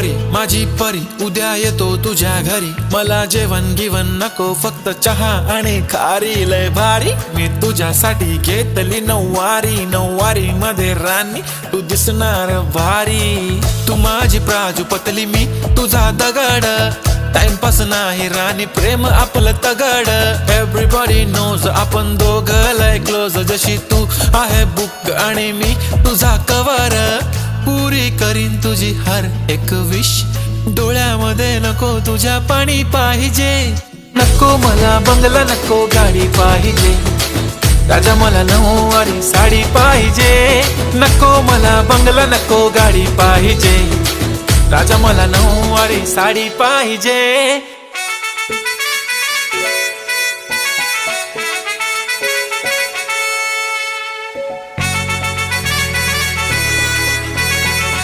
परी माझी परी उद्या येतो तुझ्या घरी, मला जेवण गिवण नको फक्त चहा आणि खारी, लय भारी मी तुझ्यासाठी घेतली नऊवारी, नऊवारी मध्ये राणी तू दिसणार भारी, तू माझी प्राजूपतली मी तुझा दगड, टाइमपास नाही राणी प्रेम आपलं तगड, एव्हरीबॉडी नोज आपण दोघं लय क्लोज, जशी तू आहे बुक आणि मी तुझा कवर, पुरी करीन तुझी हर एक विश, डोळ्यामध्ये नको तुझ्या पाणी पाहिजे, नको मला बंगला नको गाडी पाहिजे, राजा मला नऊवारी साडी पाहिजे, नको मला बंगला नको गाडी पाहिजे, राजा मला नऊवारी साडी पाहिजे।